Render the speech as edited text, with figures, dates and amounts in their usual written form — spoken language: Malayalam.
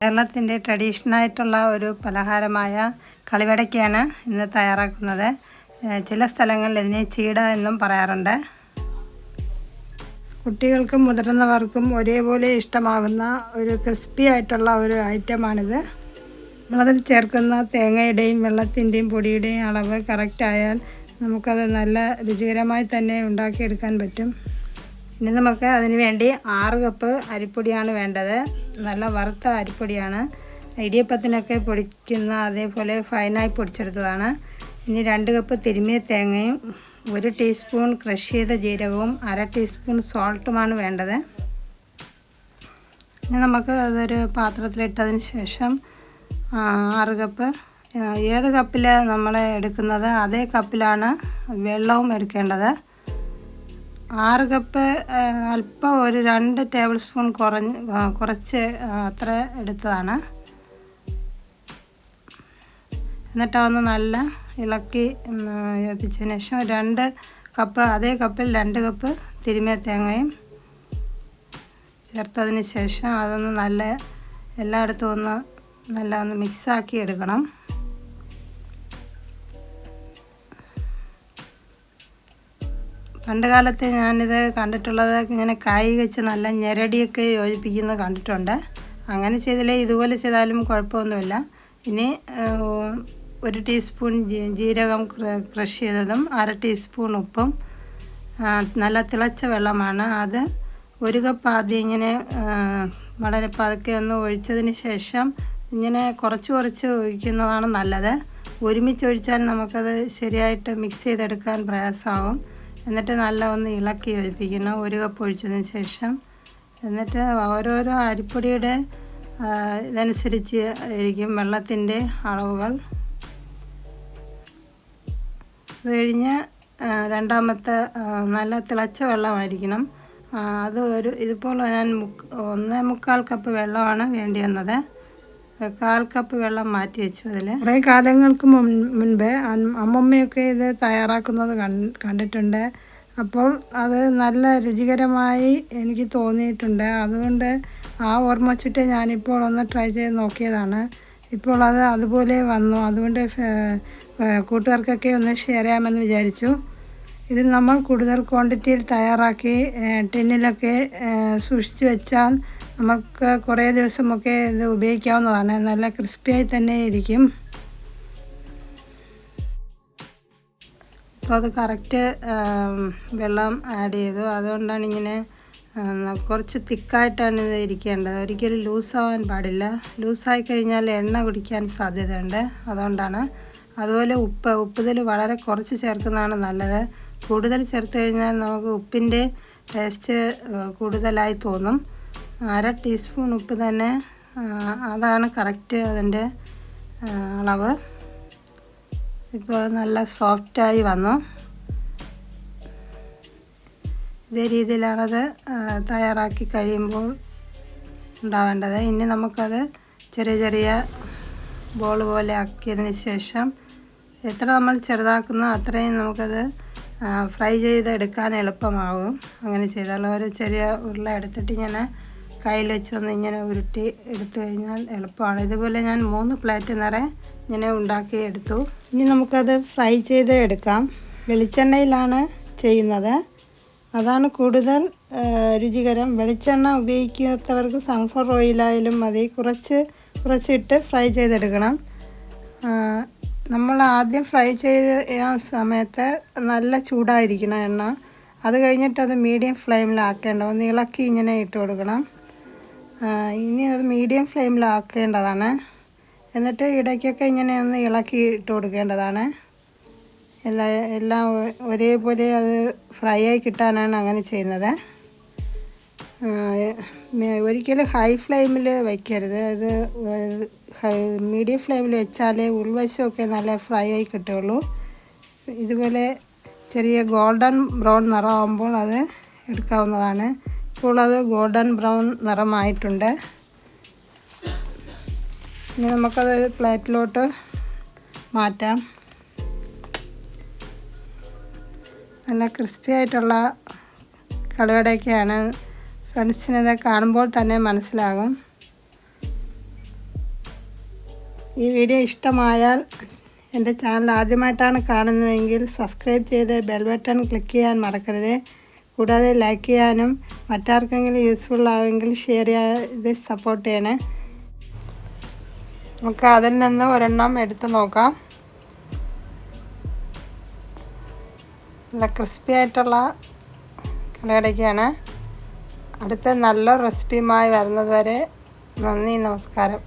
കേരളത്തിൻ്റെ ട്രഡീഷണലായിട്ടുള്ള ഒരു പലഹാരമായ കളിവടയ്ക്കാണ് ഇന്ന് തയ്യാറാക്കുന്നത്. ചില സ്ഥലങ്ങളിൽ ഇതിനെ ചീട എന്നും പറയാറുണ്ട്. കുട്ടികൾക്കും മുതിർന്നവർക്കും ഒരേപോലെ ഇഷ്ടമാകുന്ന ഒരു ക്രിസ്പി ആയിട്ടുള്ള ഒരു ഐറ്റമാണിത്. നമ്മളതിൽ ചേർക്കുന്ന തേങ്ങയുടെയും വെള്ളത്തിൻ്റെയും പൊടിയുടെയും അളവ് കറക്റ്റായാൽ നമുക്കത് നല്ല രുചികരമായി തന്നെ ഉണ്ടാക്കിയെടുക്കാൻ പറ്റും. ഇനി നമുക്ക് അതിന് വേണ്ടി 6 കപ്പ് അരിപ്പൊടിയാണ് വേണ്ടത്. നല്ല വറുത്ത അരിപ്പൊടിയാണ്. ഇടിയപ്പത്തിനൊക്കെ പൊടിക്കുന്ന അതേപോലെ ഫൈനായി പൊടിച്ചെടുത്തതാണ്. ഇനി 2 കപ്പ് തിരുമിയ തേങ്ങയും 1 ടീസ്പൂൺ ക്രഷ് ചെയ്ത ജീരകവും 1/2 ടീസ്പൂൺ സോൾട്ടുമാണ് വേണ്ടത്. ഇനി നമുക്ക് അതൊരു പാത്രത്തിലിട്ടതിന് ശേഷം 6 കപ്പ് ഏത് കപ്പിൽ നമ്മൾ എടുക്കുന്നത് അതേ കപ്പിലാണ് വെള്ളവും എടുക്കേണ്ടത്. 6 കപ്പ് അല്പം ഒരു 2 ടേബിൾ സ്പൂൺ കുറച്ച് അത്ര എടുത്തതാണ്. എന്നിട്ട് അതൊന്ന് നല്ല ഇളക്കി യോജിപ്പിച്ചതിന് ശേഷം 2 കപ്പ് അതേ കപ്പിൽ 2 കപ്പ് തിരുമിയ തേങ്ങയും ചേർത്തതിന് ശേഷം അതൊന്ന് നല്ല എല്ലായിടത്തും ഒന്ന് മിക്സാക്കി എടുക്കണം. പണ്ട് കാലത്ത് ഞാനിത് കണ്ടിട്ടുള്ളത് ഇങ്ങനെ കായ് വെച്ച് നല്ല ഞെരടിയൊക്കെ യോജിപ്പിക്കുന്നത് കണ്ടിട്ടുണ്ട്. അങ്ങനെ ചെയ്തില്ലേ ഇതുപോലെ ചെയ്താലും കുഴപ്പമൊന്നുമില്ല. ഇനി 1 ടീസ്പൂൺ ജീരകം ക്രഷ് ചെയ്തതും 1/2 ടീസ്പൂൺ ഉപ്പും നല്ല തിളച്ച വെള്ളമാണ്. അത് 1 കപ്പ് ആദ്യം ഇങ്ങനെ വളരെ പതുക്കെ ഒന്ന് ഒഴിച്ചതിന് ശേഷം ഇങ്ങനെ കുറച്ച് ഒഴിക്കുന്നതാണ് നല്ലത്. ഒരുമിച്ച് ഒഴിച്ചാൽ നമുക്കത് ശരിയായിട്ട് മിക്സ് ചെയ്തെടുക്കാൻ പ്രയാസമാകും. എന്നിട്ട് നല്ല ഒന്ന് ഇളക്കി യോജിപ്പിക്കണം 1 കപ്പ് ഒഴിച്ചതിന് ശേഷം. എന്നിട്ട് ഓരോരോ അരിപ്പൊടിയുടെ ഇതനുസരിച്ച് ആയിരിക്കും വെള്ളത്തിൻ്റെ അളവുകൾ. അത് കഴിഞ്ഞ് രണ്ടാമത്തെ നല്ല തിളച്ച വെള്ളമായിരിക്കണം. അത് ഇതുപോലെ ഞാൻ 1/4 കപ്പ് വെള്ളമാണ് വേണ്ടി വന്നത്. 1/4 കപ്പ് വെള്ളം മാറ്റി വെച്ചു. അതിൽ കുറേ കാലങ്ങൾക്ക് മുൻപേ അമ്മമ്മയൊക്കെ ഇത് തയ്യാറാക്കുന്നത് കണ്ടിട്ടുണ്ട്. അപ്പോൾ അത് നല്ല രുചികരമായി എനിക്ക് തോന്നിയിട്ടുണ്ട്. അതുകൊണ്ട് ആ ഓർമ്മ വെച്ചിട്ട് ഞാനിപ്പോൾ ഒന്ന് ട്രൈ ചെയ്ത് നോക്കിയതാണ്. ഇപ്പോൾ അത് അതുപോലെ വന്നു. അതുകൊണ്ട് കൂട്ടുകാർക്കൊക്കെ ഒന്ന് ഷെയർ ചെയ്യാമെന്ന് വിചാരിച്ചു. ഇത് നമ്മൾ കൂടുതൽ ക്വാണ്ടിറ്റിയിൽ തയ്യാറാക്കി ടിന്നിലൊക്കെ സൂക്ഷിച്ച് വെച്ചാൽ നമുക്ക് കുറേ ദിവസമൊക്കെ ഇത് ഉപയോഗിക്കാവുന്നതാണ്. നല്ല ക്രിസ്പിയായി തന്നെ ഇരിക്കും. അപ്പോൾ അത് കറക്റ്റ് വെള്ളം ആഡ് ചെയ്തു. അതുകൊണ്ടാണ് ഇങ്ങനെ കുറച്ച് തിക്കായിട്ടാണ് ഇത് ഇരിക്കേണ്ടത്. ഒരിക്കലും ലൂസാവാൻ പാടില്ല. ലൂസായി കഴിഞ്ഞാൽ എണ്ണ കുടിക്കാൻ സാധ്യതയുണ്ട്. അതുകൊണ്ടാണ്. അതുപോലെ ഉപ്പ് ഇതിൽ വളരെ കുറച്ച് ചേർക്കുന്നതാണ് നല്ലത്. കൂടുതൽ ചേർത്ത് കഴിഞ്ഞാൽ നമുക്ക് ഉപ്പിൻ്റെ ടേസ്റ്റ് കൂടുതലായി തോന്നും. 1/2 ടീസ്പൂൺ ഉപ്പ് തന്നെ അതാണ് കറക്റ്റ് അതിൻ്റെ അളവ്. ഇപ്പോൾ നല്ല സോഫ്റ്റായി വന്നു. ഇതേ രീതിയിലാണത് തയ്യാറാക്കി കഴിയുമ്പോൾ ഉണ്ടാവേണ്ടത്. ഇനി നമുക്കത് ചെറിയ ബോൾ പോലെ ആക്കിയതിന് ശേഷം എത്ര നമ്മൾ ചെറുതാക്കുന്നോ അത്രയും നമുക്കത് ഫ്രൈ ചെയ്തെടുക്കാൻ എളുപ്പമാകും. അങ്ങനെ ചെയ്താൽ ഒരു ചെറിയ ഉരുള എടുത്തിട്ട് ഇങ്ങനെ കയ്യിൽ വെച്ചൊന്ന് ഇങ്ങനെ ഉരുട്ടി എടുത്തു കഴിഞ്ഞാൽ എളുപ്പമാണ്. ഇതുപോലെ ഞാൻ 3 പ്ലേറ്റ് നിറയെ ഇങ്ങനെ ഉണ്ടാക്കി എടുത്തു. ഇനി നമുക്കത് ഫ്രൈ ചെയ്ത് എടുക്കാം. വെളിച്ചെണ്ണയിലാണ് ചെയ്യുന്നത്. അതാണ് കൂടുതൽ രുചികരം. വെളിച്ചെണ്ണ ഉപയോഗിക്കാത്തവർക്ക് സൺഫ്ലവർ ഓയിലായാലും മതി. കുറച്ചിട്ട് ഫ്രൈ ചെയ്തെടുക്കണം. നമ്മൾ ആദ്യം ഫ്രൈ ചെയ്ത സമയത്ത് നല്ല ചൂടായിരിക്കണം എണ്ണ. അത് കഴിഞ്ഞിട്ട് അത് മീഡിയം ഫ്ലെയിമിലാക്കേണ്ട. ഒന്ന് ഇളക്കി ഇങ്ങനെ ഇട്ട് കൊടുക്കണം. ഇനി അത് മീഡിയം ഫ്ലെയിമിലാക്കേണ്ടതാണ്. എന്നിട്ട് ഇടയ്ക്കൊക്കെ ഇങ്ങനെ ഒന്ന് ഇളക്കി ഇട്ട് കൊടുക്കേണ്ടതാണ്. എല്ലാം ഒരേപോലെ അത് ഫ്രൈ ആയി കിട്ടാനാണ് അങ്ങനെ ചെയ്യുന്നത്. ഒരിക്കലും ഹൈ ഫ്ലെയിമിൽ വയ്ക്കരുത്. ഇത് മീഡിയം ഫ്ലെയിമിൽ വെച്ചാലേ ഉൾവശമൊക്കെ നല്ല ഫ്രൈ ആയി കിട്ടുകയുള്ളൂ. ഇതുപോലെ ചെറിയ ഗോൾഡൻ ബ്രൗൺ നിറമാകുമ്പോൾ അത് എടുക്കാവുന്നതാണ്. ഇപ്പോൾ അത് ഗോൾഡൻ ബ്രൗൺ നിറമായിട്ടുണ്ട്. ഇനി നമുക്കത് പ്ലേറ്റിലോട്ട് മാറ്റാം. നല്ല ക്രിസ്പി ആയിട്ടുള്ള കളിവടയൊക്കെയാണ്. ഫ്രണ്ട്സിനത് കാണുമ്പോൾ തന്നെ മനസ്സിലാകും. ഈ വീഡിയോ ഇഷ്ടമായാൽ എൻ്റെ ചാനൽ ആദ്യമായിട്ടാണ് കാണുന്നതെങ്കിൽ സബ്സ്ക്രൈബ് ചെയ്ത് ബെൽ ബട്ടൺ ക്ലിക്ക് ചെയ്യാൻ മറക്കരുത്. കൂടാതെ ലൈക്ക് ചെയ്യാനും മറ്റാർക്കെങ്കിലും യൂസ്ഫുൾ ആവുമെങ്കിൽ ഷെയർ ചെയ്ത് സപ്പോർട്ട് ചെയ്യണേ. നമുക്ക് അതിൽ നിന്ന് ഒരെണ്ണം എടുത്ത് നോക്കാം. നല്ല ക്രിസ്പി ആയിട്ടുള്ള കടകടയ്ക്കാണ്. അടുത്ത നല്ല റെസിപ്പിയുമായി വരുന്നത് വരെ നന്ദി, നമസ്കാരം.